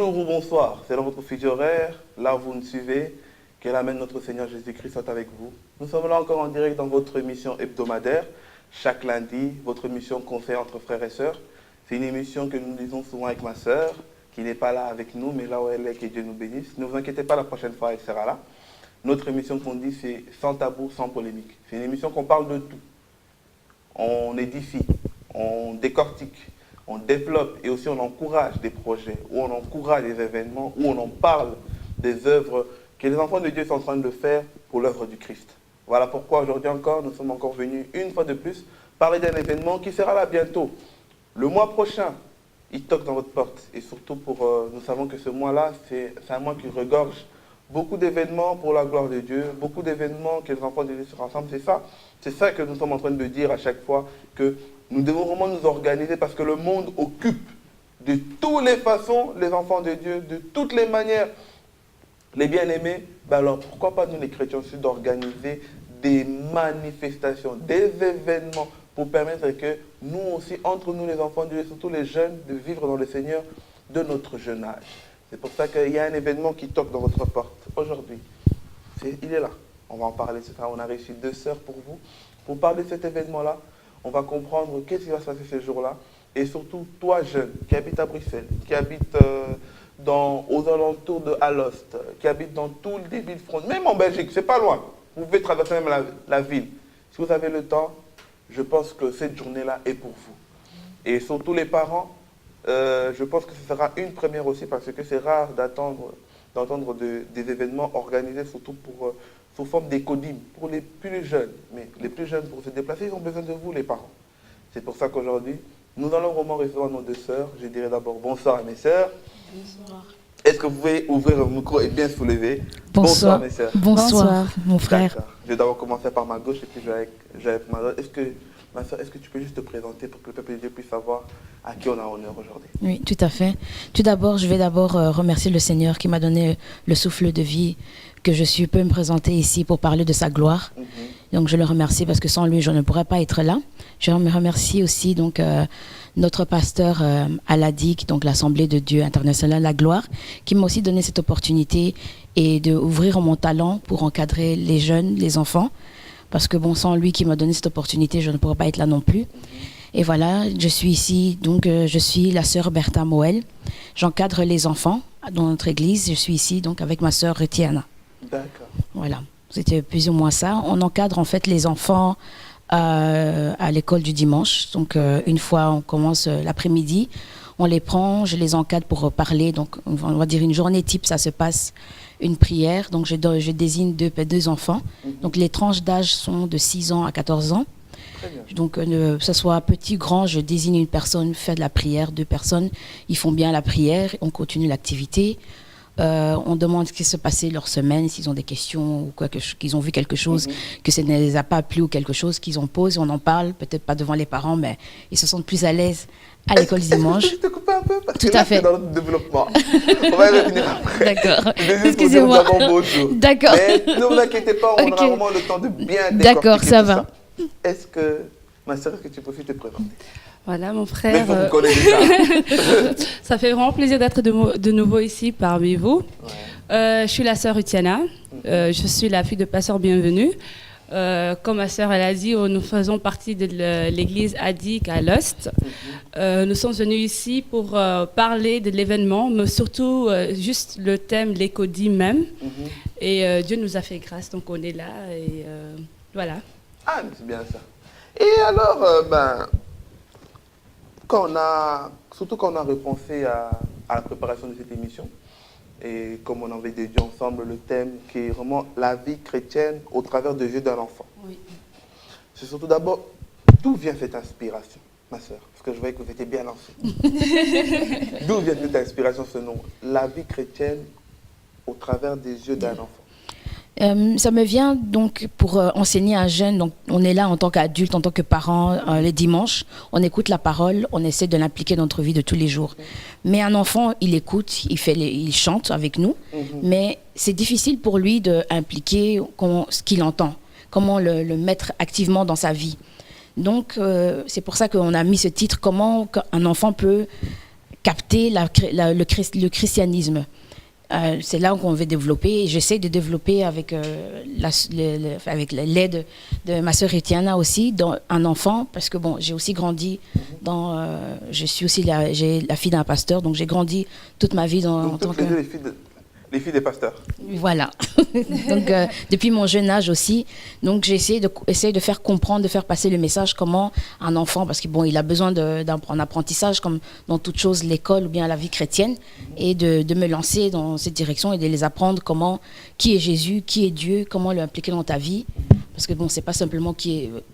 Bonjour ou bonsoir, c'est dans votre futur horaire, là où vous nous suivez. Que l'amour de notre Seigneur Jésus-Christ soit avec vous. Nous sommes là encore en direct dans votre émission hebdomadaire, chaque lundi, votre émission Conseil entre frères et sœurs. C'est une émission que nous lisons souvent avec ma sœur, qui n'est pas là avec nous, mais là où elle est, que Dieu nous bénisse. Ne vous inquiétez pas, la prochaine fois, elle sera là. Notre émission qu'on dit, c'est sans tabou, sans polémique. C'est une émission qu'on parle de tout. On édifie, on décortique, on développe et aussi on encourage des projets, où on encourage des événements, où on en parle des œuvres que les enfants de Dieu sont en train de faire pour l'œuvre du Christ. Voilà pourquoi aujourd'hui encore, nous sommes encore venus une fois de plus parler d'un événement qui sera là bientôt. Le mois prochain, il toque dans votre porte. Et surtout, nous savons que ce mois-là, c'est un mois qui regorge beaucoup d'événements pour la gloire de Dieu, beaucoup d'événements que les enfants de Dieu se rassemblent. C'est ça que nous sommes en train de dire à chaque fois, que nous devons vraiment nous organiser parce que le monde occupe de toutes les façons les enfants de Dieu, de toutes les manières. Les bien-aimés, ben alors pourquoi pas nous les chrétiens aussi d'organiser des manifestations, des événements pour permettre que nous aussi, entre nous les enfants de Dieu, surtout les jeunes, de vivre dans le Seigneur de notre jeune âge. C'est pour ça qu'il y a un événement qui toque dans votre porte aujourd'hui. Il est là. On va en parler. On a réussi 2 sœurs pour vous. Pour parler de cet événement-là, on va comprendre qu'est-ce qui va se passer ce jour-là. Et surtout, toi jeune, qui habite à Bruxelles, qui habite aux alentours de Alost, qui habite dans tout le débit de France, même en Belgique, c'est pas loin. Vous pouvez traverser même la ville. Si vous avez le temps, je pense que cette journée-là est pour vous. Et surtout les parents, je pense que ce sera une première aussi parce que c'est rare d'entendre des événements organisés, surtout sous forme d'écodime, pour les plus jeunes. Mais les plus jeunes, pour se déplacer, ils ont besoin de vous, les parents. C'est pour ça qu'aujourd'hui, nous allons vraiment recevoir nos 2 sœurs. Je dirais d'abord bonsoir à mes sœurs. Bonsoir. Est-ce que vous pouvez ouvrir le micro et bien soulever? Bonsoir mes sœurs. Bonsoir, mon frère. Je vais d'abord commencer par ma gauche et puis je vais avec ma droite. Ma sœur, est-ce que tu peux juste te présenter pour que le peuple de Dieu puisse savoir à qui on a honneur aujourd'hui? Oui, tout à fait. Tout d'abord, je vais remercier le Seigneur qui m'a donné le souffle de vie, que je peux me présenter ici pour parler de sa gloire. Donc, je le remercie parce que sans lui, je ne pourrais pas être là. Je remercie aussi donc notre pasteur à l'ADIC, donc l'Assemblée de Dieu internationale, la gloire, qui m'a aussi donné cette opportunité et d'ouvrir mon talent pour encadrer les jeunes, les enfants. Parce que sans lui qui m'a donné cette opportunité, je ne pourrais pas être là non plus. Et voilà, je suis ici, donc je suis la sœur Bertha Moël. J'encadre les enfants dans notre église. Je suis ici donc avec ma sœur Retiana. D'accord. Voilà, c'était plus ou moins ça. On encadre en fait les enfants à l'école du dimanche. Donc une fois on commence l'après-midi, on les prend, je les encadre pour parler. Donc on va dire une journée type, ça se passe une prière. Donc je désigne 2 enfants. Donc les tranches d'âge sont de 6 ans à 14 ans. Donc que ce soit petit, grand, je désigne une personne, fait de la prière, 2 personnes, ils font bien la prière, on continue l'activité. On demande ce qui s'est passé leur semaine, s'ils ont des questions ou quoi, qu'ils ont vu quelque chose, que ça ne les a pas plu ou quelque chose, qu'ils en posent, on en parle, peut-être pas devant les parents, mais ils se sentent plus à l'aise à l'école dimanche. Est-ce que je peux te couper un peu parce Tout que à là, fait. c'est dans notre développement. On va y revenir après. D'accord. Excusez-moi. Bonjour. D'accord. Mais ne vous inquiétez pas, on aura vraiment le temps de bien décortiquer. D'accord, ça va. Est-ce que, ma sœur, est-ce que tu peux aussi te présenter? Voilà, mon frère. Mais vous connaissez déjà. Ça fait vraiment plaisir d'être de nouveau ici parmi vous. Ouais. Je suis la sœur Rutiana. Je suis la fille de pasteur bienvenue. Comme ma sœur elle a dit, nous faisons partie de l'église ADIC à Lost. Nous sommes venus ici pour parler de l'événement, mais surtout juste le thème, l'écodie même. Et Dieu nous a fait grâce, donc on est là. Et voilà. Ah, mais c'est bien ça. Et alors, surtout quand on a repensé à la préparation de cette émission, et comme on avait dédié ensemble le thème qui est vraiment la vie chrétienne au travers des yeux d'un enfant. Oui. C'est surtout d'abord, d'où vient cette inspiration, ma sœur? Parce que je voyais que vous étiez bien lancée. D'où vient cette inspiration, ce nom? La vie chrétienne au travers des yeux d'un enfant. Ça me vient donc pour enseigner à un jeune. Donc on est là en tant qu'adulte, en tant que parent, les dimanches. On écoute la parole, on essaie de l'impliquer dans notre vie de tous les jours. Mais un enfant, il écoute, il chante avec nous, mais c'est difficile pour lui d'impliquer ce qu'il entend, comment le mettre activement dans sa vie. Donc c'est pour ça qu'on a mis ce titre, comment un enfant peut capter le christianisme. C'est là qu'on veut développer et j'essaie de développer avec avec l'aide de ma sœur Etiana aussi un enfant parce que bon j'ai aussi grandi je suis aussi j'ai la fille d'un pasteur donc j'ai grandi toute ma vie en tant que les filles des pasteurs. Voilà. Donc, depuis mon jeune âge aussi, donc j'ai essayé de faire comprendre, de faire passer le message comment un enfant, parce que bon, il a besoin d'un apprentissage comme dans toute chose, l'école ou bien la vie chrétienne, et de me lancer dans cette direction et de les apprendre qui est Jésus, qui est Dieu, comment l'impliquer dans ta vie. Parce que bon, c'est pas simplement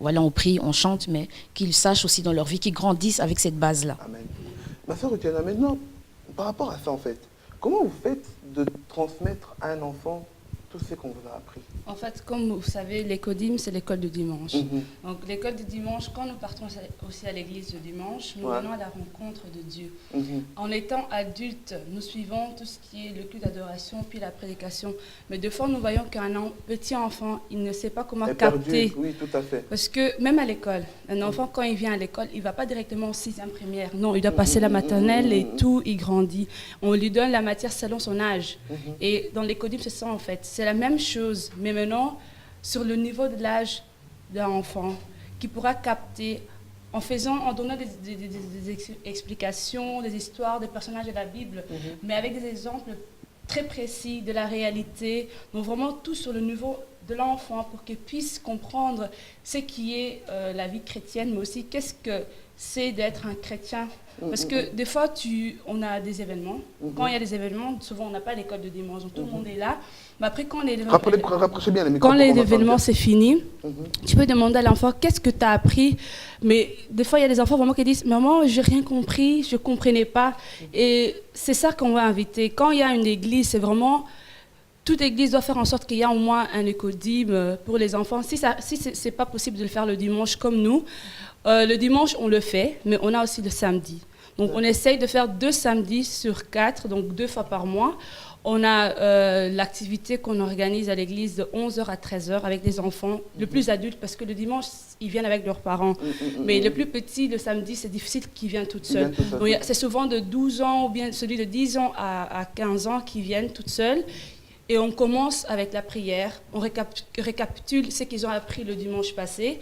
voilà, on prie, on chante, mais qu'ils sachent aussi dans leur vie, qu'ils grandissent avec cette base-là. Amen. Ma sœur Etiana, maintenant, par rapport à ça en fait, comment vous faites de transmettre à un enfant tout ce qu'on vous a appris? En fait, comme vous savez, l'écodim, c'est l'école du dimanche. Donc, l'école du dimanche, quand nous partons aussi à l'église le dimanche, nous venons à la rencontre de Dieu. En étant adultes, nous suivons tout ce qui est le culte d'adoration, puis la prédication. Mais de fois, nous voyons qu'un petit enfant, il ne sait pas comment capter. Perdu. Oui, tout à fait. Parce que même à l'école, un enfant, quand il vient à l'école, il ne va pas directement en 6e primaire. Non, il doit passer la maternelle et tout, il grandit. On lui donne la matière selon son âge. Et dans l'écodim, c'est ça en fait. C'est la même chose, mais maintenant, sur le niveau de l'âge d'un enfant, qui pourra capter en donnant des explications, des histoires, des personnages de la Bible, mais avec des exemples très précis de la réalité, donc vraiment tout sur le niveau de l'enfant pour qu'il puisse comprendre ce qui est la vie chrétienne, mais aussi qu'est-ce que c'est d'être un chrétien. Parce que des fois, on a des événements. Quand il y a des événements, souvent on n'a pas l'école de dimanche, donc tout le monde est là. Mais après, quand l'événement c'est fini, tu peux demander à l'enfant qu'est-ce que tu as appris. Mais des fois, il y a des enfants vraiment qui disent maman, j'ai rien compris, je ne comprenais pas. Et c'est ça qu'on va inviter. Quand il y a une église, c'est vraiment. Toute église doit faire en sorte qu'il y ait au moins un écodim pour les enfants. Si ce n'est pas possible de le faire le dimanche comme nous, le dimanche, on le fait, mais on a aussi le samedi. Donc, on essaye de faire 2 samedis sur 4, donc 2 fois par mois. On a l'activité qu'on organise à l'église de 11h à 13h avec des enfants, le plus adultes, parce que le dimanche, ils viennent avec leurs parents. Mais le plus petit, le samedi, c'est difficile qu'ils viennent toutes seules. C'est souvent de 12 ans ou bien celui de 10 ans à 15 ans qui viennent toutes seules. Et on commence avec la prière, on récapitule ce qu'ils ont appris le dimanche passé.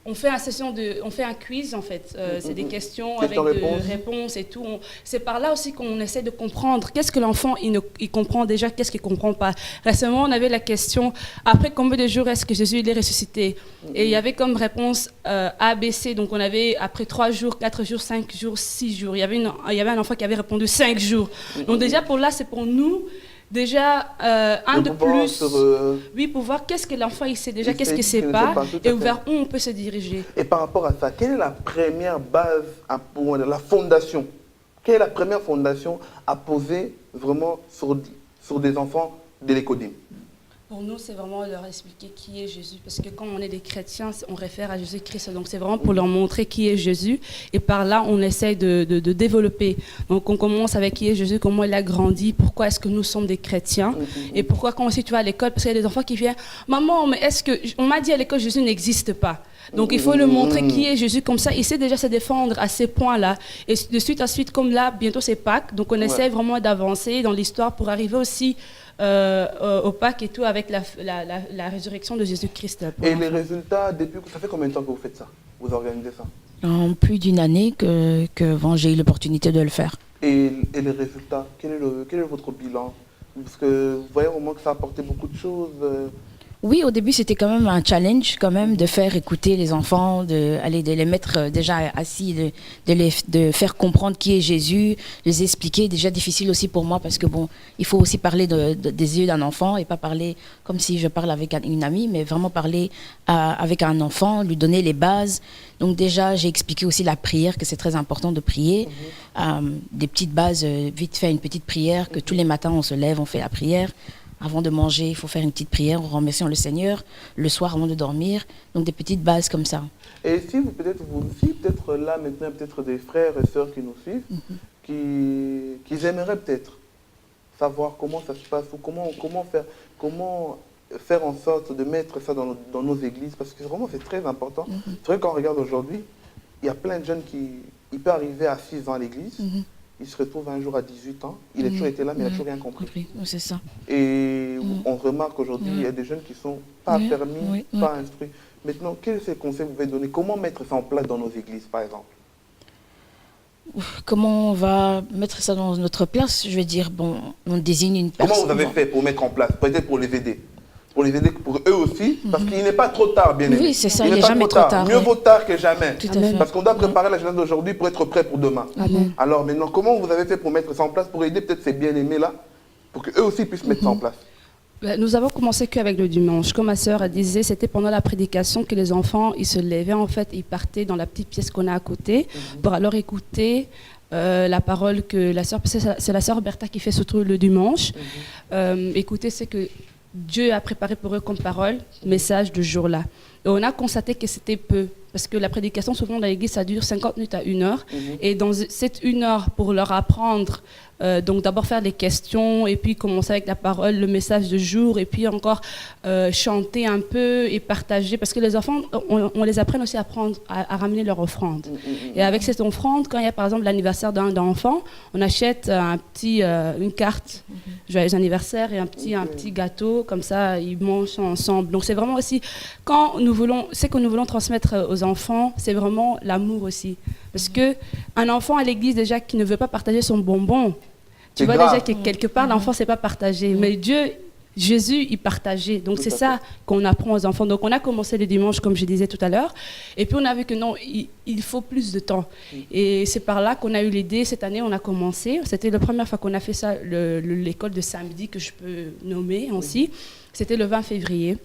On fait un quiz en fait, c'est des questions avec des réponses et tout. C'est par là aussi qu'on essaie de comprendre qu'est-ce que l'enfant il comprend déjà, qu'est-ce qu'il ne comprend pas. Récemment, on avait la question, après combien de jours est-ce que Jésus il est ressuscité? Et il y avait comme réponse A, B, C. Donc on avait après 3 jours, 4 jours, 5 jours, 6 jours. Il y avait un enfant qui avait répondu 5 jours. Donc déjà pour là, c'est pour nous. Déjà, un de plus, oui, pour voir qu'est-ce que l'enfant il sait déjà, qu'est-ce qu'il ne sait pas, et vers où on peut se diriger. Et par rapport à ça, quelle est la première base, la fondation? Quelle est la première fondation à poser vraiment sur des enfants de l'écodim? Pour nous, c'est vraiment leur expliquer qui est Jésus. Parce que quand on est des chrétiens, on réfère à Jésus-Christ. Donc, c'est vraiment pour leur montrer qui est Jésus. Et par là, on essaye de développer. Donc, on commence avec qui est Jésus, comment il a grandi, pourquoi est-ce que nous sommes des chrétiens. Et pourquoi, quand aussi tu vas à l'école, parce qu'il y a des enfants qui viennent, maman, mais est-ce que. On m'a dit à l'école, Jésus n'existe pas. Donc, il faut le montrer qui est Jésus. Comme ça, il sait déjà se défendre à ces points-là. Et de suite à suite, comme là, bientôt c'est Pâques. Donc, on essaie vraiment d'avancer dans l'histoire pour arriver aussi au Pâques et tout avec la résurrection de Jésus-Christ. Et les résultats, ça fait combien de temps que vous faites ça? Vous organisez ça? En plus d'1 année que j'ai eu l'opportunité de le faire. Et les résultats, quel est votre bilan? Parce que vous voyez au moins que ça a apporté beaucoup de choses. Oui, au début, c'était quand même un challenge quand même de faire écouter les enfants, de les mettre déjà assis, de faire comprendre qui est Jésus, les expliquer. Déjà difficile aussi pour moi parce que bon, il faut aussi parler des yeux d'un enfant et pas parler comme si je parle avec une amie, mais vraiment parler avec un enfant, lui donner les bases. Donc déjà, j'ai expliqué aussi la prière, que c'est très important de prier. Des petites bases, vite fait une petite prière, que tous les matins on se lève, on fait la prière. Avant de manger, il faut faire une petite prière en remerciant le Seigneur. Le soir, avant de dormir. Donc, des petites bases comme ça. Et si peut-être là, maintenant, peut-être des frères et sœurs qui nous suivent, qui aimeraient peut-être savoir comment ça se passe ou comment faire en sorte de mettre ça dans nos églises, parce que vraiment, c'est très important. C'est vrai qu'on regarde aujourd'hui, il y a plein de jeunes il peut arriver à 6 ans à l'église, il se retrouve un jour à 18 ans, il a toujours été là, mais il n'a toujours rien compris. Oui, c'est ça. Et on remarque aujourd'hui, il y a des jeunes qui ne sont pas permis, pas instruits. Maintenant, quels sont les conseils que vous pouvez donner? Comment mettre ça en place dans nos églises, par exemple? Comment on va mettre ça dans notre place? Je veux dire, bon, on désigne une personne. Comment vous avez fait pour mettre en place? Peut-être pour les aider. Pour les aider pour eux aussi, parce qu'il n'est pas trop tard, bien aimé. Oui, c'est ça, il n'est jamais trop tard. Mieux vaut tard que jamais. Tout à fait. Parce qu'on doit préparer la journée d'aujourd'hui pour être prêt pour demain. Amen. Alors maintenant, comment vous avez fait pour mettre ça en place, pour aider peut-être ces bien-aimés-là, pour qu'eux aussi puissent mettre ça en place? Nous avons commencé qu'avec le dimanche. Comme ma sœur disait, c'était pendant la prédication que les enfants, ils se levaient en fait, ils partaient dans la petite pièce qu'on a à côté pour alors écouter la parole que la sœur, c'est la sœur Bertha qui fait surtout le dimanche. Écouter ce que Dieu a préparé pour eux comme parole, message de jour-là. Et on a constaté que c'était peu. Parce que la prédication, souvent dans l'église, ça dure 50 minutes à 1 heure. Et dans cette 1 heure, pour leur apprendre, donc d'abord faire les questions, et puis commencer avec la parole, le message de jour, et puis encore chanter un peu et partager. Parce que les enfants, on les apprend aussi à ramener leur offrande. Et avec cette offrande, quand il y a par exemple l'anniversaire d'un enfant, on achète une carte, joyeux anniversaire, et un petit gâteau, comme ça, ils mangent ensemble. Donc c'est vraiment aussi, ce que nous voulons transmettre aux enfants, c'est vraiment l'amour aussi. Parce qu'un enfant à l'église déjà qui ne veut pas partager son bonbon, tu vois déjà que quelque part l'enfant ne sait pas partager. Mais Jésus, il partageait. Donc c'est ça qu'on apprend aux enfants. Donc on a commencé le dimanche, comme je disais tout à l'heure. Et puis on a vu que non, il faut plus de temps. Et c'est par là qu'on a eu l'idée. Cette année, on a commencé. C'était la première fois qu'on a fait ça, l'école de samedi, que je peux nommer ainsi. C'était le 20 février.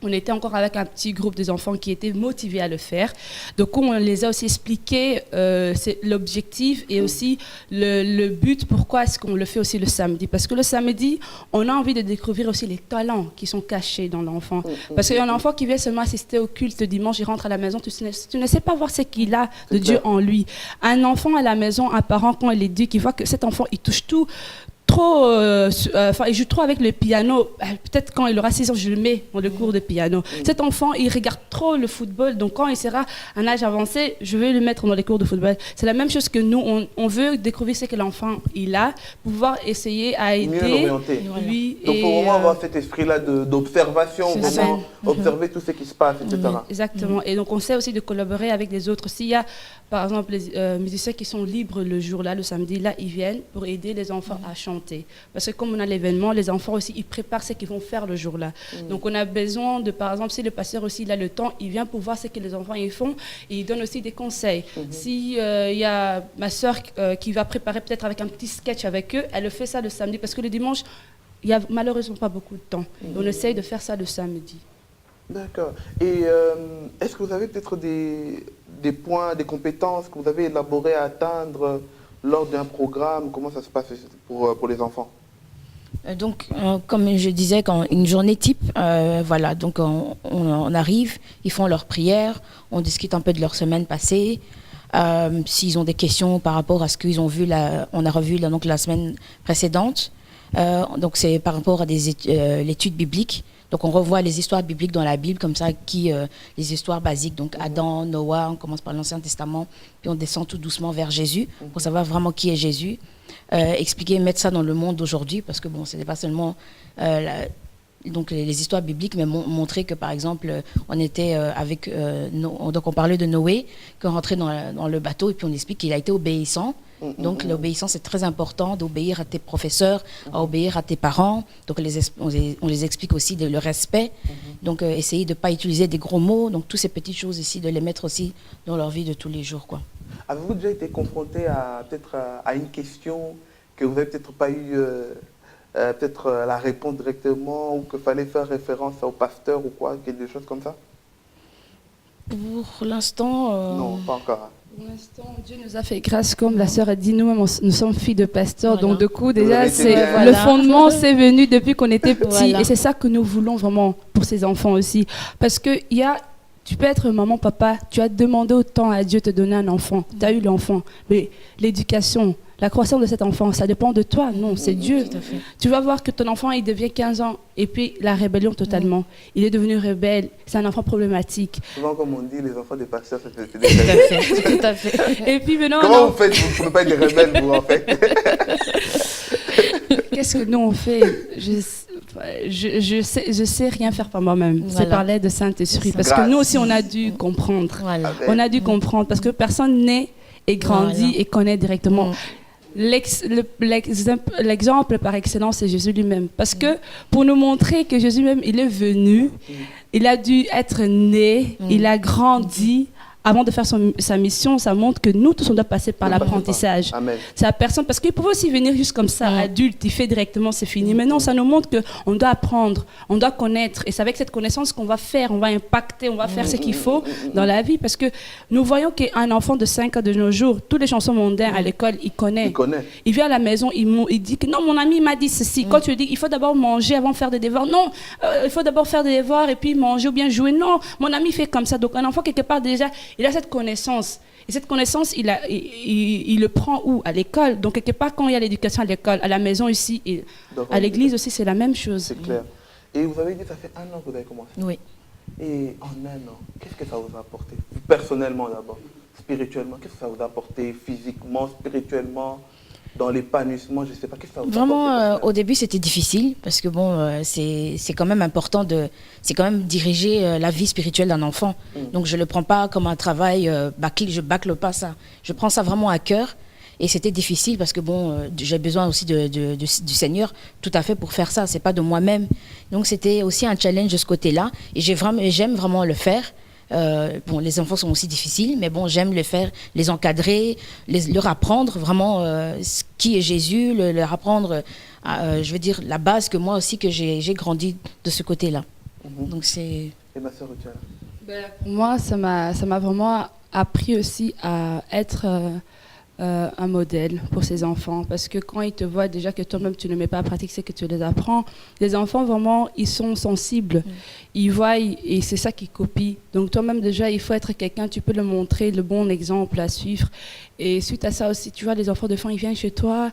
On était encore avec un petit groupe des enfants qui étaient motivés à le faire. Donc, on les a aussi expliqué l'objectif et aussi le but, pourquoi est-ce qu'on le fait aussi le samedi. Parce que le samedi, on a envie de découvrir aussi les talents qui sont cachés dans l'enfant. Parce qu'il y a un enfant qui vient seulement assister au culte dimanche, il rentre à la maison, tu ne sais pas voir ce qu'il a de Dieu en lui. Un enfant à la maison, un parent, quand il est dit, qui voit que cet enfant, il touche tout, il joue trop avec le piano. Peut-être quand il aura 6 ans, je le mets dans le cours de piano. Cet enfant, il regarde trop le football. Donc quand il sera à un âge avancé, je vais le mettre dans les cours de football. C'est la même chose que nous. On veut découvrir ce que l'enfant il a, pouvoir essayer à aider. Mieux l'orienter. Lui. Donc il faut vraiment avoir cet esprit-là d'observation, vraiment observer tout ce qui se passe, etc. Exactement. Et donc on sait aussi de collaborer avec les autres. S'il y a, par exemple, les musiciens qui sont libres le jour-là, le samedi, là, ils viennent pour aider les enfants à chanter. Parce que comme on a l'événement, les enfants aussi, ils préparent ce qu'ils vont faire le jour-là. Donc on a besoin de, par exemple, si le pasteur aussi il a le temps, il vient pour voir ce que les enfants ils font et il donne aussi des conseils. Si il y a ma soeur qui va préparer peut-être avec un petit sketch avec eux, elle fait ça le samedi parce que le dimanche, il n'y a malheureusement pas beaucoup de temps. On essaye de faire ça le samedi. D'accord. Et est-ce que vous avez peut-être des points, des compétences que vous avez élaborées à atteindre lors d'un programme? Comment ça se passe pour les enfants? Donc, comme je disais, quand une journée type, voilà, donc on arrive, ils font leur prière, on discute un peu de leur semaine passée, s'ils ont des questions par rapport à ce qu'ils ont vu, on a revu donc, la semaine précédente, donc c'est par rapport à l'étude biblique. Donc on revoit les histoires bibliques dans la Bible, comme ça, les histoires basiques, donc Adam, Noah, on commence par l'Ancien Testament, puis on descend tout doucement vers Jésus, pour savoir vraiment qui est Jésus. Expliquer, mettre ça dans le monde d'aujourd'hui, parce que bon, ce n'est pas seulement donc les histoires bibliques, mais montrer que par exemple, on était donc on parlait de Noé, qui est rentré dans le bateau, et puis on explique qu'il a été obéissant. Donc l'obéissance est très important, d'obéir à tes professeurs, à obéir à tes parents. Donc on les explique aussi le respect. Donc essayer de ne pas utiliser des gros mots. Donc toutes ces petites choses ici, de les mettre aussi dans leur vie de tous les jours, quoi. Avez-vous déjà été confronté à une question que vous n'avez peut-être pas eu la réponse directement, ou qu'il fallait faire référence au pasteur ou quoi, des choses comme ça? Pour l'instant... Non, pas encore. Pour l'instant, Dieu nous a fait grâce, comme la sœur a dit, nous sommes filles de pasteurs, donc du coup, déjà, le fondement, c'est venu depuis qu'on était petits, et c'est ça que nous voulons vraiment pour ces enfants aussi. Parce qu'il y a Tu peux être maman, papa, tu as demandé autant à Dieu de te donner un enfant, tu as eu l'enfant, mais l'éducation, la croissance de cet enfant, ça dépend de toi, non, c'est Dieu. Tu vas voir que ton enfant, il devient 15 ans, et puis la rébellion totalement. Il est devenu rebelle, c'est un enfant problématique. Souvent, comme on dit, les enfants des pasteurs, c'est des rebelles. Tout à fait. Et puis maintenant, Comment vous faites pour ne pas être des rebelles, vous, en fait? qu'est-ce que nous on fait? Je sais rien faire par moi-même. Voilà. C'est par l'aide de Saint-Esprit. Parce Grâce. que nous aussi, on a dû comprendre. Voilà. On a dû comprendre. Parce que personne naît et grandit Voilà. et connaît directement. L'exemple par excellence, c'est Jésus lui-même. Parce que pour nous montrer que Jésus même, il est venu, il a dû être né, il a grandi. Avant de faire sa mission, ça montre que nous tous, on doit passer par l'apprentissage. Amen. C'est la personne, parce qu'il pouvait aussi venir juste comme ça, adulte, il fait directement, c'est fini. Mais non, ça nous montre qu'on doit apprendre, on doit connaître. Et c'est avec cette connaissance qu'on va faire, on va impacter, on va faire ce qu'il faut dans la vie. Parce que nous voyons qu'un enfant de 5 ans de nos jours, toutes les chansons mondaines à l'école, il connaît. Il connaît. Il vient à la maison, il dit que non, mon ami m'a dit ceci. Quand tu dis il faut d'abord manger avant de faire des devoirs, non, il faut d'abord faire des devoirs et puis manger ou bien jouer. Non, mon ami fait comme ça. Donc un enfant, quelque part déjà, il a cette connaissance. Et cette connaissance, il le prend où? À l'école. Donc quelque part, quand il y a l'éducation à l'école, à la maison ici, et à l'église aussi, c'est la même chose. C'est clair. Et vous avez dit que ça fait 1 an que vous avez commencé. Oui. Et en 1 an, qu'est-ce que ça vous a apporté? Personnellement d'abord, spirituellement, qu'est-ce que ça vous a apporté? Physiquement, spirituellement, dans l'épanouissement, je ne sais pas, qu'est-ce que ça vous a apporté? Vraiment, au début, c'était difficile parce que bon, c'est quand même important c'est quand même diriger la vie spirituelle d'un enfant. Donc, je ne le prends pas comme un travail je bâcle pas ça. Je prends ça vraiment à cœur. Et c'était difficile parce que bon, j'ai besoin aussi du Seigneur tout à fait pour faire ça. C'est pas de moi-même. Donc, c'était aussi un challenge de ce côté-là. Et j'aime vraiment le faire. Bon, les enfants sont aussi difficiles, mais bon, j'aime les faire, les encadrer, leur apprendre vraiment qui est Jésus, leur apprendre, je veux dire, la base que moi aussi, que j'ai grandi de ce côté-là. Donc c'est... Et ma soeur Rutia? Pour moi, ça m'a vraiment appris aussi à être un modèle pour ses enfants. Parce que quand ils te voient déjà que toi-même, tu ne mets pas à pratique ce que tu les apprends, les enfants, vraiment, ils sont sensibles. Ils voient et c'est ça qu'ils copient. Donc toi-même, déjà, il faut être quelqu'un, tu peux le montrer, le bon exemple à suivre. Et suite à ça aussi, tu vois, les enfants de fin, ils viennent chez toi,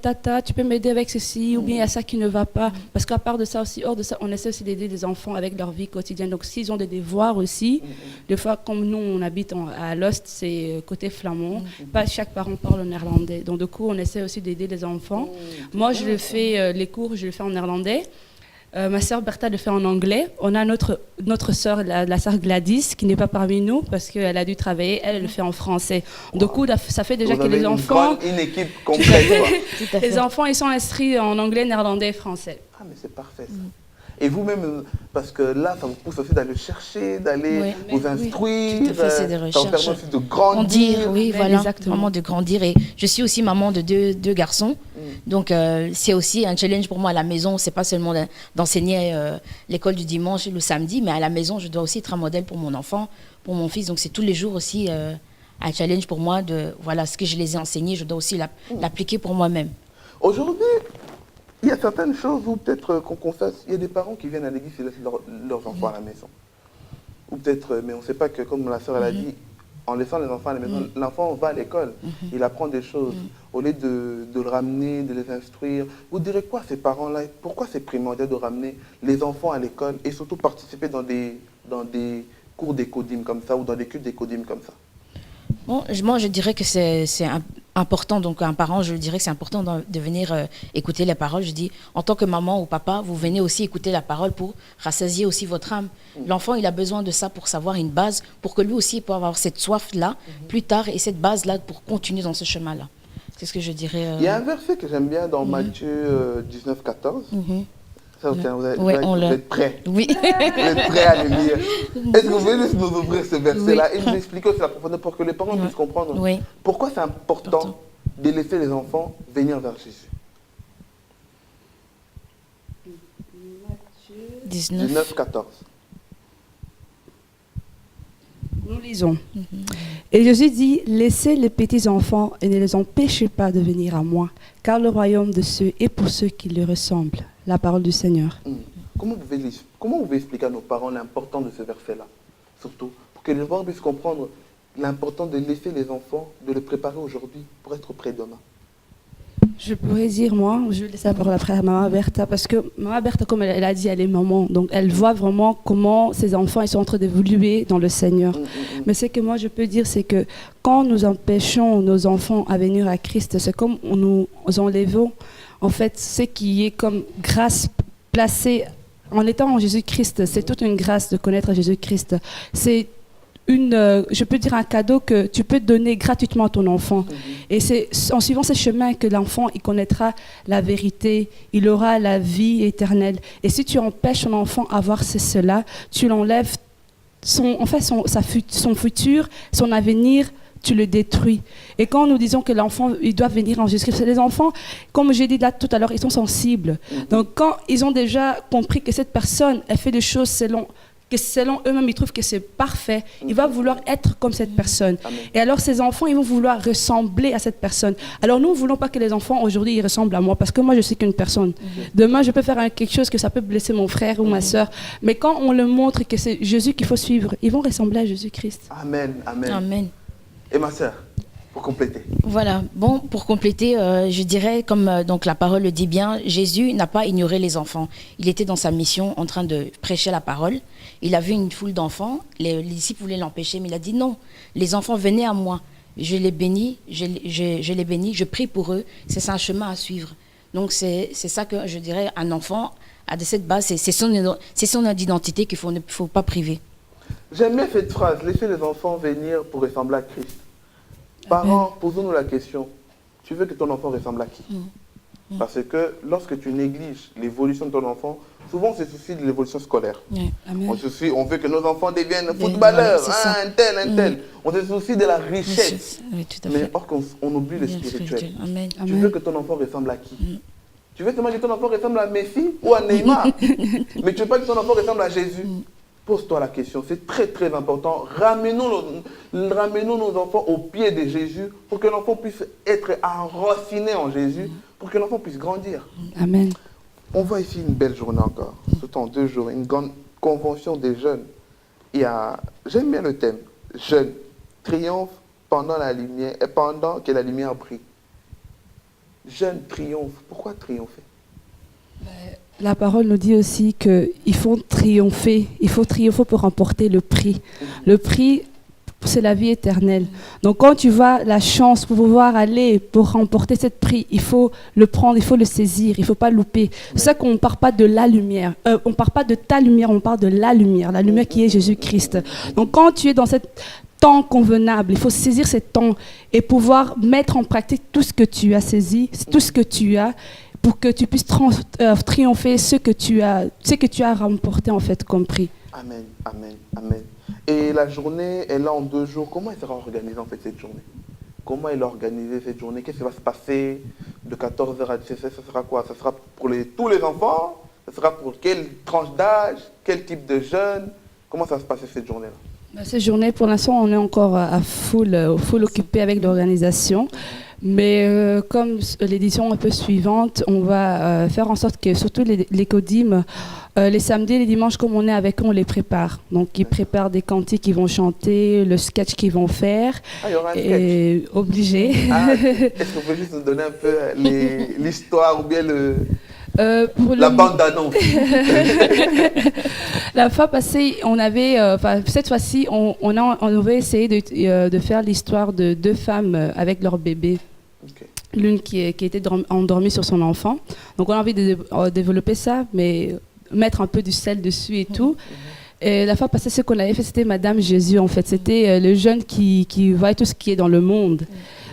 tata, tu peux m'aider avec ceci, ou bien il y a ça qui ne va pas. Parce qu'à part de ça aussi, hors de ça, on essaie aussi d'aider les enfants avec leur vie quotidienne. Donc s'ils ont des devoirs aussi, des fois, comme nous, on habite à Lost, c'est côté flamand, pas chaque parent parle néerlandais. Donc du coup, on essaie aussi d'aider les enfants. Moi, je le fais, les cours, je le fais en néerlandais. Ma sœur Bertha le fait en anglais. On a notre sœur, la sœur Gladys, qui n'est pas parmi nous parce qu'elle a dû travailler. Elle le fait en français. Du coup, ça fait déjà que les enfants... Une équipe complète. Les enfants, ils sont inscrits en anglais, néerlandais et français. Ah, mais c'est parfait ça. Et vous-même, parce que là, ça vous pousse aussi d'aller chercher, d'aller vous instruire. Tout à fait, c'est des recherches. Ça vous permet aussi de grandir. Oui, voilà, exactement. vraiment de grandir. Et je suis aussi maman de deux garçons. Donc, c'est aussi un challenge pour moi à la maison. C'est pas seulement d'enseigner l'école du dimanche le samedi, mais à la maison, je dois aussi être un modèle pour mon enfant, pour mon fils. Donc, c'est tous les jours aussi un challenge pour moi de, voilà, ce que je les ai enseignés, je dois aussi l'appliquer pour moi-même. Aujourd'hui, il y a certaines choses où peut-être qu'on confesse, il y a des parents qui viennent à l'église et laissent leurs enfants à la maison. Ou peut-être, mais on ne sait pas que, comme la sœur elle a dit, en laissant les enfants à la maison, l'enfant va à l'école, il apprend des choses. Au lieu de le ramener, de les instruire, vous direz quoi à ces parents-là? Pourquoi c'est primordial de ramener les enfants à l'école et surtout participer dans des cours d'écodim comme ça ou dans des cultes d'écodim comme ça? Bon, moi, je dirais que c'est important. Donc, un parent, je dirais que c'est important de venir écouter les paroles. Je dis, en tant que maman ou papa, vous venez aussi écouter la parole pour rassasier aussi votre âme. L'enfant, il a besoin de ça pour savoir une base, pour que lui aussi il puisse avoir cette soif-là plus tard et cette base-là pour continuer dans ce chemin-là. C'est ce que je dirais. Il y a un verset que j'aime bien dans Matthieu 19, 14. Ça, vous êtes prêts? Oui. Vous êtes prêts à le lire? Est-ce que vous pouvez nous ouvrir ce verset-là et nous expliquer aussi la profondeur pour que les parents puissent comprendre pourquoi c'est important de laisser les enfants venir vers Jésus? 19, 14. Nous lisons. Et Jésus dit, laissez les petits enfants et ne les empêchez pas de venir à moi, car le royaume de ceux est pour ceux qui lui ressemblent. La parole du Seigneur. Comment vous pouvez expliquer à nos parents l'importance de ce verset-là? surtout, pour que les parents puissent comprendre l'importance de laisser les enfants, de les préparer aujourd'hui pour être prêts demain. Je pourrais dire, moi, je vais laisser la parole après à Maman Bertha, parce que Maman Bertha, comme elle a dit, elle est maman, donc elle voit vraiment comment ses enfants ils sont en train d'évoluer dans le Seigneur. Mais ce que moi je peux dire, c'est que quand nous empêchons nos enfants à venir à Christ, c'est comme nous enlevons, en fait, ce qui est comme grâce placée en étant en Jésus-Christ. C'est toute une grâce de connaître Jésus-Christ. C'est je peux dire un cadeau que tu peux donner gratuitement à ton enfant. Et c'est en suivant ce chemin que l'enfant il connaîtra la vérité, il aura la vie éternelle. Et si tu empêches ton enfant à voir cela, tu l'enlèves son futur, son avenir, tu le détruis. Et quand nous disons que l'enfant, il doit venir en Jésus-Christ, les enfants, comme j'ai dit là tout à l'heure, ils sont sensibles. Donc quand ils ont déjà compris que cette personne, elle fait des choses selon eux-mêmes, ils trouvent que c'est parfait, ils vont vouloir être comme cette personne. Amen. Et alors, ces enfants, ils vont vouloir ressembler à cette personne. Alors, nous ne voulons pas que les enfants, aujourd'hui, ils ressemblent à moi, parce que moi, je suis qu'une personne. Demain, je peux faire quelque chose que ça peut blesser mon frère ou ma soeur. Mais quand on leur montre que c'est Jésus qu'il faut suivre, ils vont ressembler à Jésus-Christ. Amen, amen. Amen. Et ma sœur, pour compléter. Voilà, bon, pour compléter, je dirais, comme donc la parole le dit bien, Jésus n'a pas ignoré les enfants. Il était dans sa mission en train de prêcher la parole. Il a vu une foule d'enfants, les disciples voulaient l'empêcher, mais il a dit non, les enfants venaient à moi, je les bénis, je les bénis, je prie pour eux, c'est un chemin à suivre. Donc c'est ça que je dirais, un enfant a de cette base, c'est son identité qu'il ne faut pas priver. J'aime bien cette phrase, laissez les enfants venir pour ressembler à Christ. Parents, posons-nous la question, tu veux que ton enfant ressemble à qui? Parce que lorsque tu négliges l'évolution de ton enfant, souvent on se soucie de l'évolution scolaire. On veut que nos enfants deviennent footballeurs, un tel. On se soucie de la richesse. Oui, tout à fait. Mais or on oublie le spirituel. Amen. Tu veux que ton enfant ressemble à qui? Tu veux seulement que ton enfant ressemble à Messi ou à Neymar? Mais tu veux pas que ton enfant ressemble à Jésus? Pose-toi la question, c'est très très important. Ramenons nos enfants au pied de Jésus pour que l'enfant puisse être enraciné en Jésus, pour que l'enfant puisse grandir. Amen. On voit ici une belle journée encore, surtout en 2 jours, une grande convention des jeunes. J'aime bien le thème, jeunes, triomphe pendant que la lumière brille. Jeunes triomphe, pourquoi triompher? La parole nous dit aussi qu'il faut triompher. Il faut triompher pour remporter le prix. Le prix, c'est la vie éternelle. Donc quand tu vois la chance pour pouvoir aller, pour remporter ce prix, il faut le prendre, il faut le saisir, il ne faut pas louper. C'est ça qu'on ne parle pas de la lumière. On ne parle pas de ta lumière, on parle de la lumière qui est Jésus-Christ. Donc quand tu es dans cette temps convenable, il faut saisir ce temps et pouvoir mettre en pratique tout ce que tu as saisi, tout ce que tu as, pour que tu puisses triompher ce que tu as remporté en fait comme prix. Amen, amen, amen. Et la journée est là en 2 jours. Comment elle sera organisée en fait cette journée? Comment elle est organisée cette journée? Qu'est-ce qui va se passer de 14h à 17h? Ça sera quoi? Ça sera pour tous les enfants? Ça sera pour quelle tranche d'âge? Quel type de jeunes? Comment ça va se passer cette journée-là? Cette journée, pour l'instant, on est encore à full occupé avec l'organisation. Mais comme l'édition un peu suivante, on va faire en sorte que surtout les codimes, les samedis et les dimanches, comme on est avec eux, on les prépare. Donc ils préparent des cantiques qu'ils vont chanter, le sketch qu'ils vont faire. Il y aura un sketch. Obligé. Est-ce qu'on peut juste nous donner un peu l'histoire ou bien la bande-annonce? La fois passée, on avait, cette fois-ci, on avait essayé de faire l'histoire de 2 femmes avec leur bébé. Okay. L'une qui était endormie sur son enfant. Donc on a envie de développer ça, mais mettre un peu du sel dessus et tout. Et la fois passée, ce qu'on avait fait, c'était Madame Jésus, en fait. C'était le jeune qui voit tout ce qui est dans le monde.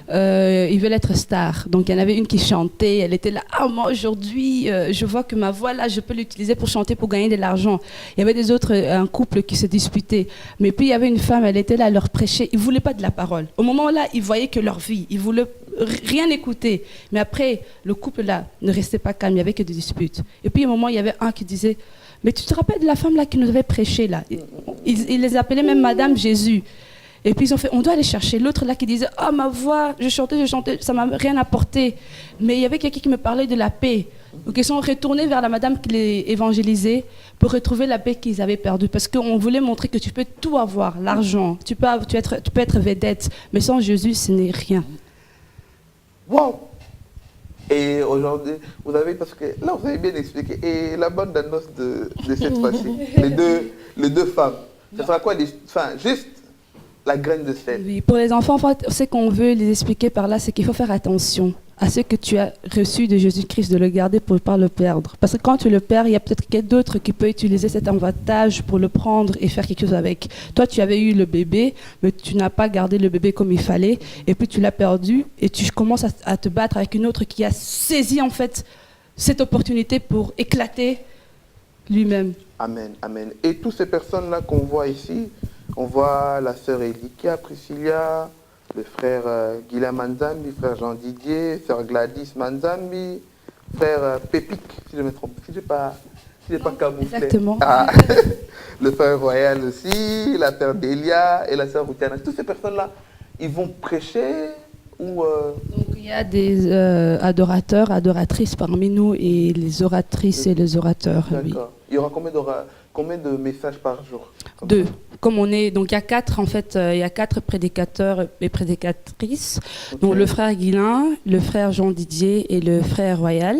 Ils veulent être stars. Donc il y en avait une qui chantait, elle était là, moi aujourd'hui je vois que ma voix là je peux l'utiliser pour chanter, pour gagner de l'argent. Il y avait des autres, un couple qui se disputait, mais puis il y avait une femme, elle était là, elle leur prêchait, ils voulaient pas de la parole. Au moment là, ils voyaient que leur vie, ils voulaient rien écouter, mais après le couple là ne restait pas calme, il y avait que des disputes. Et puis à un moment il y avait un qui disait, mais tu te rappelles de la femme là qui nous avait prêché là? Ils les appelaient même Madame Jésus. Et puis ils ont fait, on doit aller chercher. L'autre là qui disait, oh ma voix, je chantais, ça m'a rien apporté. Mais il y avait quelqu'un qui me parlait de la paix. Donc ils sont retournés vers la madame qui les évangélisait pour retrouver la paix qu'ils avaient perdue. Parce qu'on voulait montrer que tu peux tout avoir, l'argent, tu peux être vedette, mais sans Jésus, ce n'est rien. Wow! Et aujourd'hui, vous avez, parce que là, vous avez bien expliqué, et la bande d'annonce de cette fois-ci, les deux femmes, ce sera quoi, juste la graine de sel? Oui, pour les enfants, en fait, ce qu'on veut les expliquer par là, c'est qu'il faut faire attention à ce que tu as reçu de Jésus-Christ, de le garder pour ne pas le perdre. Parce que quand tu le perds, il y a peut-être quelqu'un d'autre qui peut utiliser cet avantage pour le prendre et faire quelque chose avec. Toi, tu avais eu le bébé, mais tu n'as pas gardé le bébé comme il fallait, et puis tu l'as perdu, et tu commences à te battre avec une autre qui a saisi en fait cette opportunité pour éclater lui-même. Amen, amen. Et toutes ces personnes-là qu'on voit ici, on voit la sœur Elikia, Priscilla, le frère Guillaume Manzambi, frère Jean Didier, sœur Gladys Manzambi, frère Pépic, si je me trompe, si je n'ai pas camouflé. Exactement. Ah, le frère Royal aussi, la sœur Delia et la sœur Routiana. Toutes ces personnes-là, ils vont prêcher ou... Donc il y a des adorateurs, adoratrices parmi nous et les oratrices et les orateurs. D'accord. Oui. Il y aura combien de messages par jour? 2. Comme on est, donc il y a 4 en fait, il y a 4 prédicateurs et prédicatrices. Okay. Donc le frère Guilain, le frère Jean Didier et le frère Royal.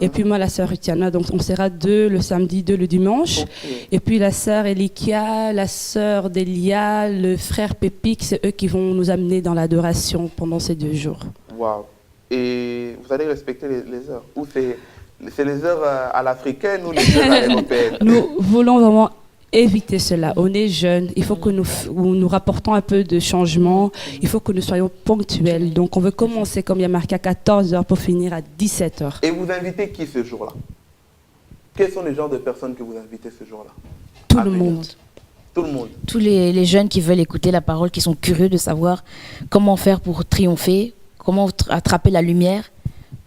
Et puis moi la sœur Rutiana. Donc on sera 2 le samedi, 2 le dimanche. Okay. Et puis la sœur Elikia, la sœur Delia, le frère Pépic, c'est eux qui vont nous amener dans l'adoration pendant ces 2 jours. Waouh. Et vous allez respecter les heures? Ou c'est les heures à l'africaine ou les heures à l'européenne? Nous voulons vraiment éviter cela. On est jeunes, il faut que nous rapportons un peu de changement, il faut que nous soyons ponctuels. Donc on veut commencer, comme il y a marqué, à 14h pour finir à 17h. Et vous invitez qui ce jour-là? Quels sont les genres de personnes que vous invitez ce jour-là? Tout le monde. Tout le monde. Tous les jeunes qui veulent écouter la parole, qui sont curieux de savoir comment faire pour triompher, comment attraper la lumière.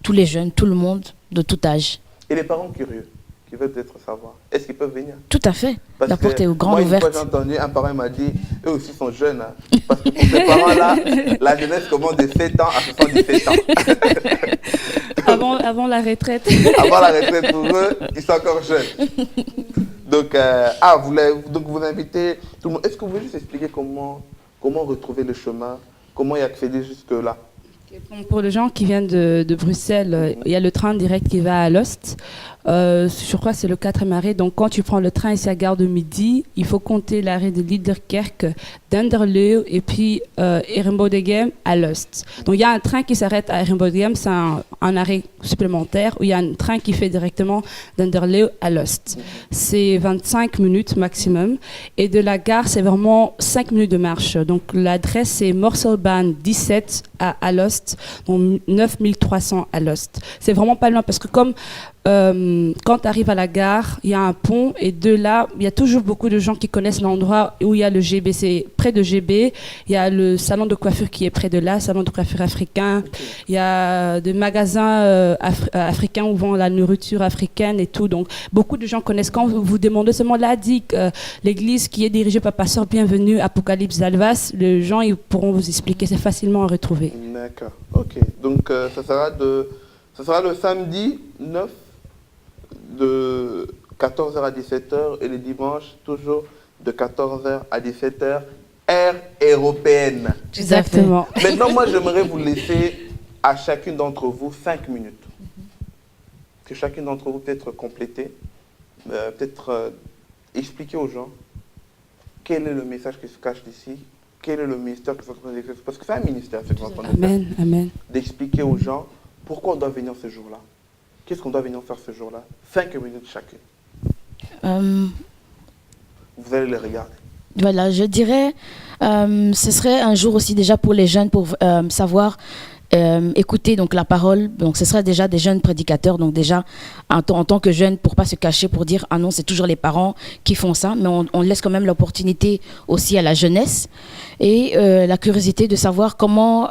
Tous les jeunes, tout le monde, de tout âge. Et les parents curieux qui veulent peut-être savoir, est-ce qu'ils peuvent venir? Tout à fait. La porte est grande ouverte. Moi, j'ai entendu, un parent m'a dit, eux aussi sont jeunes. Hein, parce que pour ces parents-là, la jeunesse commence de 7 ans à 77 ans. Avant la retraite. Avant la retraite, pour eux, ils sont encore jeunes. Donc, vous invitez tout le monde. Est-ce que vous pouvez juste expliquer comment retrouver le chemin, comment y accéder jusque-là? Pour les gens qui viennent de Bruxelles, il y a le train direct qui va à Alost. Je crois que c'est le 4e arrêt. Donc, quand tu prends le train ici à Gare de Midi, il faut compter l'arrêt de Liederkerk, d'Enderleeuw et puis Ehrenbodegem à Alost. Donc, il y a un train qui s'arrête à Ehrenbodegem, c'est un arrêt supplémentaire où il y a un train qui fait directement d'Enderleeuw à Alost. C'est 25 minutes maximum. Et de la gare, c'est vraiment 5 minutes de marche. Donc, l'adresse, c'est Morselbaan 17 à Alost, donc 9300 à Alost. C'est vraiment pas loin parce que comme quand tu arrives à la gare, il y a un pont et de là, il y a toujours beaucoup de gens qui connaissent l'endroit où il y a le GB. C'est près de GB. Il y a le salon de coiffure qui est près de là, salon de coiffure africain. Okay. Il y a des magasins africains où vend la nourriture africaine et tout. Donc, beaucoup de gens connaissent. Quand vous demandez seulement l'ADIC, l'église qui est dirigée par Pasteur Bienvenu, Apocalypse d'Alvas, les gens ils pourront vous expliquer. C'est facilement à retrouver. D'accord. Ok. Donc, ça sera le samedi 9 de 14h à 17h et le dimanche toujours de 14h à 17h, ère européenne. Exactement. Maintenant, moi, j'aimerais vous laisser à chacune d'entre vous 5 minutes. Que chacune d'entre vous peut-être compléter, peut-être expliquer aux gens quel est le message qui se cache d'ici, quel est le ministère que vous êtes en train d'exercer. Parce que c'est un ministère, ce que vous êtes en train de faire. Amen, amen. D'expliquer aux gens pourquoi on doit venir ce jour-là. Qu'est-ce qu'on doit venir faire ce jour-là? 5 minutes chacune. Vous allez les regarder. Voilà, je dirais, ce serait un jour aussi déjà pour les jeunes pour savoir écouter donc la parole. Donc ce sera déjà des jeunes prédicateurs, donc déjà en tant que jeunes, pour pas se cacher, pour dire ah non, c'est toujours les parents qui font ça, mais on laisse quand même l'opportunité aussi à la jeunesse et la curiosité de savoir comment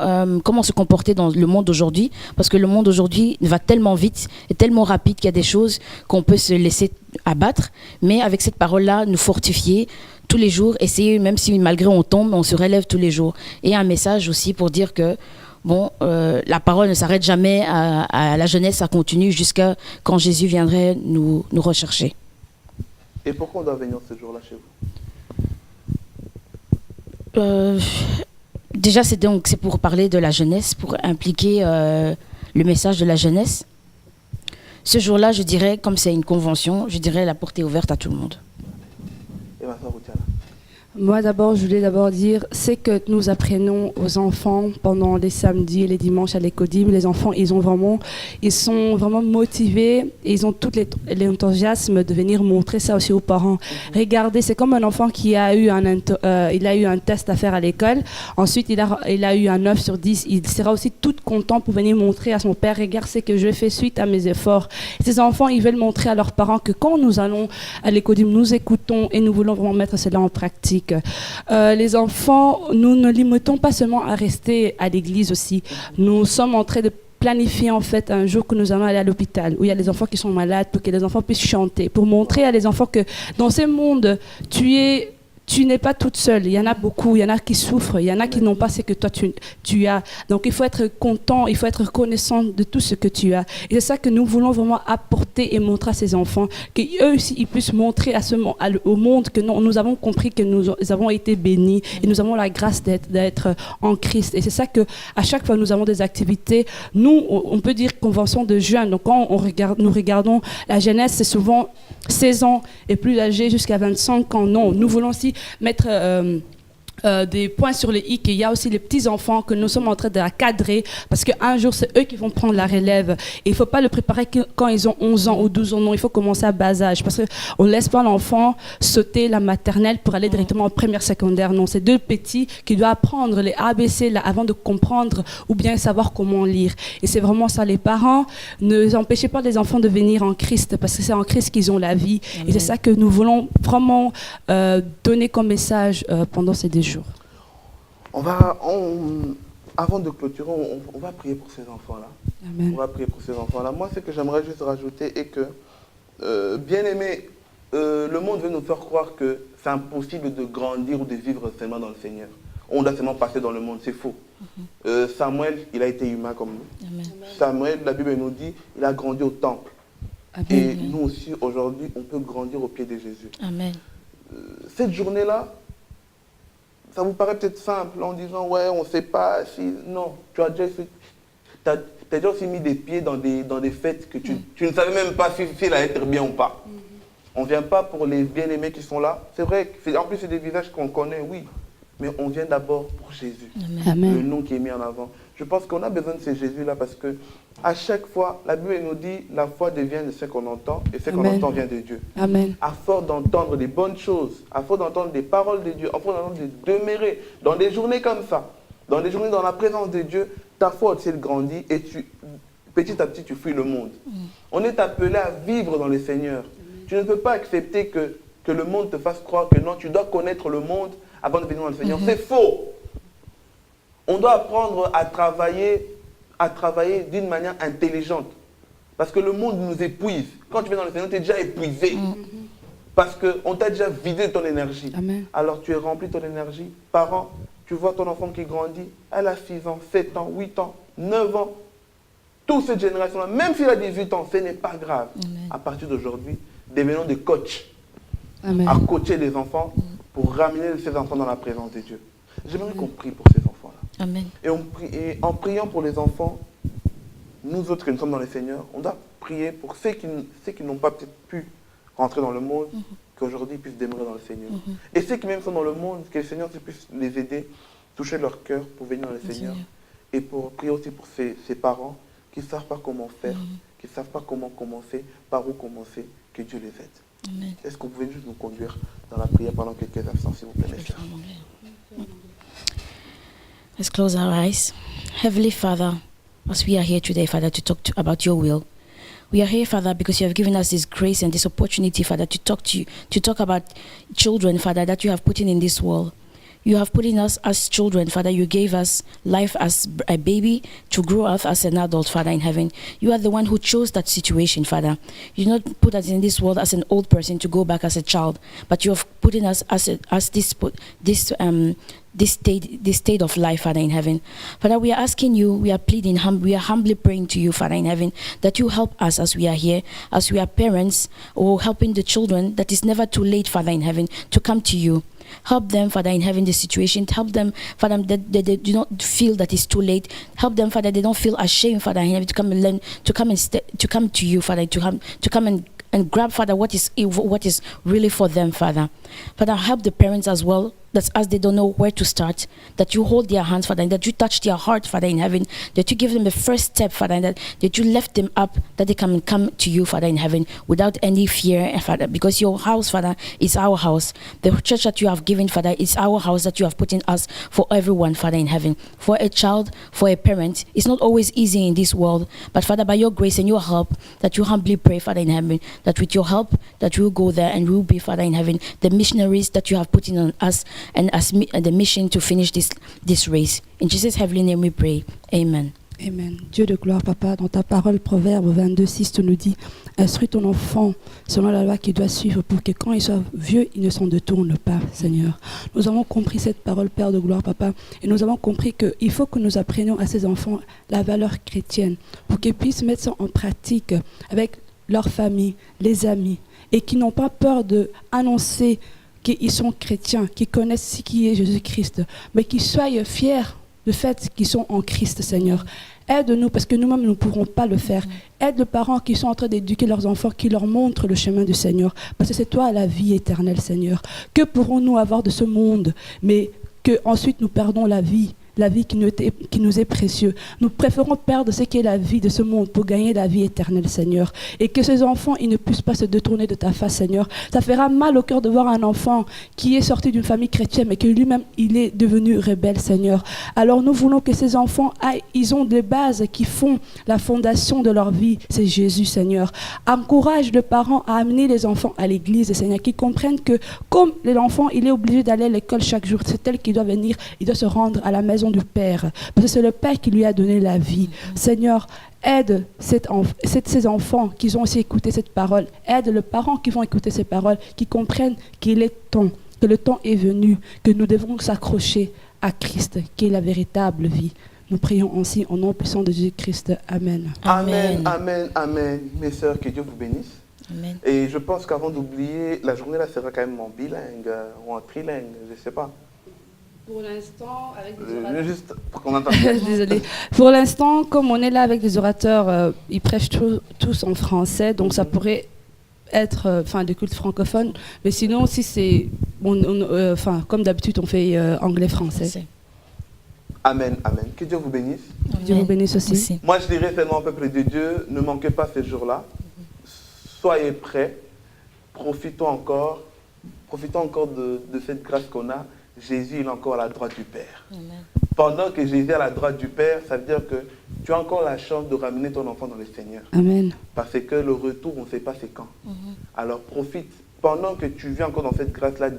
se comporter dans le monde d'aujourd'hui, parce que le monde d'aujourd'hui va tellement vite et tellement rapide qu'il y a des choses qu'on peut se laisser abattre, mais avec cette parole-là, nous fortifier tous les jours, essayer, même si malgré on tombe, on se relève tous les jours. Et un message aussi pour dire que la parole ne s'arrête jamais à la jeunesse, ça continue jusqu'à quand Jésus viendrait nous rechercher. Et pourquoi on doit venir ce jour-là chez vous? Déjà, c'est pour parler de la jeunesse, pour impliquer le message de la jeunesse. Ce jour-là, je dirais, comme c'est une convention, je dirais la porte est ouverte à tout le monde. Et ma soeur Routiana. Moi d'abord, je voulais dire, c'est que nous apprenons aux enfants pendant les samedis et les dimanches à l'écodim. Les enfants, ils sont vraiment motivés et ils ont tout l'enthousiasme de venir montrer ça aussi aux parents. Regardez, c'est comme un enfant qui a eu il a eu un test à faire à l'école. Ensuite, il a eu un 9 sur 10. Il sera aussi tout content pour venir montrer à son père, regarde ce que je fais suite à mes efforts. Ces enfants, ils veulent montrer à leurs parents que quand nous allons à l'écodim, nous écoutons et nous voulons vraiment mettre cela en pratique. Les enfants, nous ne limitons pas seulement à rester à l'église aussi. Nous sommes en train de planifier en fait un jour que nous allons aller à l'hôpital où il y a des enfants qui sont malades pour que les enfants puissent chanter, pour montrer à les enfants que dans ce monde, tu n'es pas toute seule. Il y en a beaucoup, il y en a qui souffrent, il y en a qui n'ont pas ce que toi tu as. Donc il faut être content, il faut être reconnaissant de tout ce que tu as. Et c'est ça que nous voulons vraiment apporter et montrer à ces enfants, qu'eux aussi ils puissent montrer au monde que nous avons compris que nous avons été bénis et nous avons la grâce d'être en Christ. Et c'est ça que à chaque fois nous avons des activités. Nous, on peut dire convention de jeunes. Donc quand nous regardons la jeunesse, c'est souvent 16 ans et plus âgés jusqu'à 25 ans. Non, nous voulons aussi mettre des points sur les i, qu'il y a aussi les petits-enfants que nous sommes en train de cadrer parce qu'un jour, c'est eux qui vont prendre la relève. Et il ne faut pas le préparer quand ils ont 11 ans ou 12 ans. Non, il faut commencer à bas âge parce qu'on ne laisse pas l'enfant sauter la maternelle pour aller directement en première secondaire. Non, c'est deux petits qui doivent apprendre les ABC là, avant de comprendre ou bien savoir comment lire. Et c'est vraiment ça. Les parents, ne empêchez pas les enfants de venir en Christ parce que c'est en Christ qu'ils ont la vie. Amen. Et c'est ça que nous voulons vraiment donner comme message pendant ces 2 jours. Avant de clôturer, on va prier pour ces enfants-là. Amen. On va prier pour ces enfants-là. Moi, ce que j'aimerais juste rajouter est que, bien aimé, le monde veut nous faire croire que c'est impossible de grandir ou de vivre seulement dans le Seigneur. On doit seulement passer dans le monde, c'est faux. Samuel, il a été humain comme nous. Amen. Samuel, la Bible nous dit, il a grandi au temple. Amen. Et nous aussi, aujourd'hui, on peut grandir au pied de Jésus. Amen. Cette journée-là, ça vous paraît peut-être simple en disant, ouais, on ne sait pas si... Non, tu as déjà aussi mis des pieds dans des fêtes que tu ne savais même pas si elle allait être bien ou pas. On ne vient pas pour les bien-aimés qui sont là. C'est vrai, en plus c'est des visages qu'on connaît, oui. Mais on vient d'abord pour Jésus, Amen. Le nom qui est mis en avant. Je pense qu'on a besoin de ces Jésus-là parce que à chaque fois, la Bible nous dit la foi devient de ce qu'on entend et ce qu'on entend vient de Dieu. Amen. À force d'entendre des bonnes choses, à force d'entendre des paroles de Dieu, à force d'entendre de demeurer dans des journées comme ça, dans des journées dans la présence de Dieu, ta foi aussi elle grandit et petit à petit tu fuis le monde. On est appelé à vivre dans le Seigneur. Tu ne peux pas accepter que le monde te fasse croire que non, tu dois connaître le monde avant de venir dans le Seigneur. C'est faux. On doit apprendre à travailler d'une manière intelligente. Parce que le monde nous épuise. Quand tu viens dans le Seigneur, tu es déjà épuisé. Parce qu'on t'a déjà vidé de ton énergie. Amen. Alors tu es rempli de ton énergie. Parents, tu vois ton enfant qui grandit. Elle a 6 ans, 7 ans, 8 ans, 9 ans. Toute cette génération-là, même s'il a 18 ans, ce n'est pas grave. Amen. À partir d'aujourd'hui, devenons des coachs. Amen. À coacher les enfants pour ramener ces enfants dans la présence de Dieu. J'aimerais qu'on prie pour ces enfants-là. Amen. Et en priant pour les enfants, nous autres qui nous sommes dans le Seigneur, on doit prier pour ceux qui n'ont pas peut-être pu rentrer dans le monde, qu'aujourd'hui ils puissent demeurer dans le Seigneur. Et ceux qui même sont dans le monde, que le Seigneur puisse les aider, toucher leur cœur pour venir dans le Seigneur. Et pour prier aussi pour ces parents qui ne savent pas comment faire, qui ne savent pas comment commencer, par où commencer, que Dieu les aide. Amen. Est-ce que vous pouvez juste nous conduire dans la prière pendant quelques instants, s'il vous plaît, mes sœurs? Let's close our eyes. Heavenly Father, as we are here today, Father, to talk about your will. We are here, Father, because you have given us this grace and this opportunity, Father, to talk about children, Father, that you have put in this world. You have put in us as children, Father. You gave us life as a baby to grow up as an adult, Father, in heaven. You are the one who chose that situation, Father. You did not put us in this world as an old person to go back as a child, but you have put in us as this state of life, Father, in heaven. Father, we are asking you, we are pleading, we are humbly praying to you, Father, in heaven, that you help us as we are here, as we are parents, or helping the children, that it's never too late, Father, in heaven, to come to you. Help them, Father, in having this situation. Help them, Father, that they do not feel that it's too late. Help them, Father, they don't feel ashamed, Father, in heaven, to come and learn, to come to you, Father, to come and grab, Father, what is really for them, Father. Father, help the parents as well, that as they don't know where to start, that you hold their hands, Father, and that you touch their heart, Father, in heaven, that you give them the first step, Father, and that you lift them up, that they can come to you, Father, in heaven, without any fear, Father, because your house, Father, is our house. The church that you have given, Father, is our house that you have put in us for everyone, Father, in heaven. For a child, for a parent, it's not always easy in this world, but Father, by your grace and your help, that you humbly pray, Father, in heaven, that with your help, that we will go there and we will be, Father, in heaven, the missionaries that you have put in on us, and as the mission to finish this race. In Jesus' heavenly name we pray. Amen. Amen. Dieu de gloire, Papa, dans ta parole, Proverbe 22:6, tu nous dis, instruis ton enfant selon la loi qu'il doit suivre pour que quand il soit vieux, il ne s'en détourne pas, Seigneur. Nous avons compris cette parole, Père de gloire, Papa, et nous avons compris qu'il faut que nous apprenions à ces enfants la valeur chrétienne pour qu'ils puissent mettre ça en pratique avec leur famille, les amis, et qui n'ont pas peur d'annoncer qu'ils sont chrétiens, qu'ils connaissent qui est Jésus-Christ, mais qu'ils soient fiers du fait qu'ils sont en Christ, Seigneur. Aide-nous, parce que nous-mêmes, nous ne pourrons pas le faire. Aide les parents qui sont en train d'éduquer leurs enfants, qui leur montrent le chemin du Seigneur, parce que c'est toi la vie éternelle, Seigneur. Que pourrons-nous avoir de ce monde, mais qu'ensuite nous perdons la vie qui nous est précieux. Nous préférons perdre ce qui est la vie de ce monde pour gagner la vie éternelle, Seigneur. Et que ces enfants, ils ne puissent pas se détourner de ta face, Seigneur. Ça fera mal au cœur de voir un enfant qui est sorti d'une famille chrétienne, mais que lui-même, il est devenu rebelle, Seigneur. Alors nous voulons que ces enfants, ils ont des bases qui font la fondation de leur vie. C'est Jésus, Seigneur. Encourage les parents à amener les enfants à l'église, Seigneur, qu'ils comprennent que comme l'enfant, il est obligé d'aller à l'école chaque jour, c'est tel qu'il doit venir, il doit se rendre à la maison du Père, parce que c'est le Père qui lui a donné la vie. Seigneur, aide ces enfants qui ont aussi écouté cette parole, aide les parents qui vont écouter ces paroles, qui comprennent qu'il est temps, que le temps est venu, que nous devons s'accrocher à Christ, qui est la véritable vie. Nous prions ainsi au nom puissant de Jésus-Christ. Amen. Amen, amen, amen. Mes sœurs, que Dieu vous bénisse. Amen. Et je pense qu'avant d'oublier, la journée là sera quand même en bilingue ou en trilingue, je ne sais pas. Pour l'instant, avec des orateurs. Juste pour qu'on entende. Désolée. Pour l'instant, comme on est là avec des orateurs, ils prêchent tous en français, donc ça pourrait être des cultes francophones. Mais sinon, si c'est... comme d'habitude, on fait anglais-français. Amen, amen. Que Dieu vous bénisse. Amen. Dieu vous bénisse aussi. Moi, je dirais seulement au peuple de Dieu, ne manquez pas ces jours-là. Soyez prêts. Profitons encore de cette grâce qu'on a. Jésus, il est encore à la droite du Père. Amen. Pendant que Jésus est à la droite du Père, ça veut dire que tu as encore la chance de ramener ton enfant dans le Seigneur. Amen. Parce que le retour, on ne sait pas c'est quand. Alors profite. Pendant que tu vis encore dans cette grâce-là,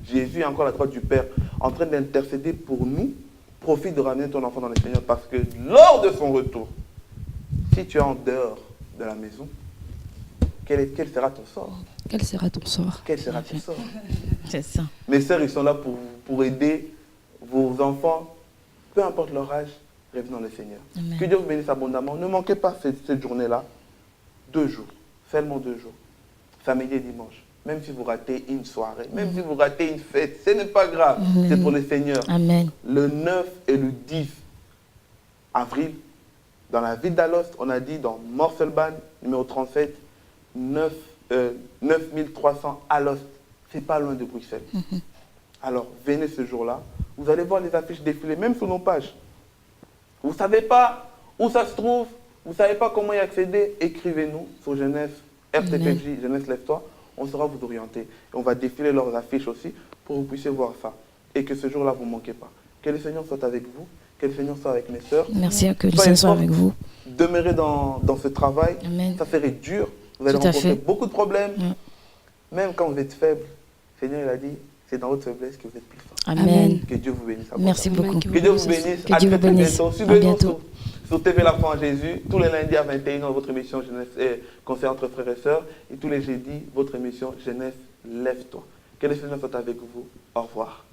Jésus est encore à la droite du Père, en train d'intercéder pour nous. Profite de ramener ton enfant dans le Seigneur, parce que lors de son retour, si tu es en dehors de la maison, quel sera ton sort? Quel sera ton sort? Quel sera ton sort? C'est ça. Mes sœurs, ils sont là pour aider vos enfants, peu importe leur âge, revenez dans le Seigneur. Amen. Que Dieu vous bénisse abondamment. Ne manquez pas cette journée-là. 2 jours, seulement 2 jours. Samedi et dimanche. Même si vous ratez une soirée, même si vous ratez une fête, ce n'est pas grave. Amen. C'est pour le Seigneur. Amen. Le 9 et le 10 avril, dans la ville d'Alost, on a dit dans Morselban, numéro 37, 9300 Alost. C'est pas loin de Bruxelles. Alors, venez ce jour-là. Vous allez voir les affiches défiler, même sur nos pages. Vous ne savez pas où ça se trouve, vous ne savez pas comment y accéder, écrivez-nous sur Jeunesse, RTPJ, Jeunesse Lève-toi. On saura vous orienter. Et on va défiler leurs affiches aussi pour que vous puissiez voir ça. Et que ce jour-là, vous ne manquez pas. Que le Seigneur soit avec vous, Que le Seigneur soit avec mes sœurs. Merci, que le Soyez Seigneur soit fortes. avec vous. Demeurez dans ce travail. Amen. Ça serait dur. Vous allez Tout à rencontrer fait. beaucoup de problèmes. Mm. Même quand vous êtes faible, le Seigneur il a dit, c'est dans votre faiblesse que vous êtes plus fort. Amen. Que Dieu vous bénisse. Merci abondamment. beaucoup. Que Dieu vous bénisse. Que À Dieu très, vous très bénisse. bientôt. À Suivez-nous bientôt. sur TV La Foi en Jésus, tous les lundis à 21h, votre émission Jeunesse Conseil entre frères et sœurs. Et tous les jeudis, votre émission Jeunesse Lève-toi. Que le Seigneur soit avec vous. Au revoir.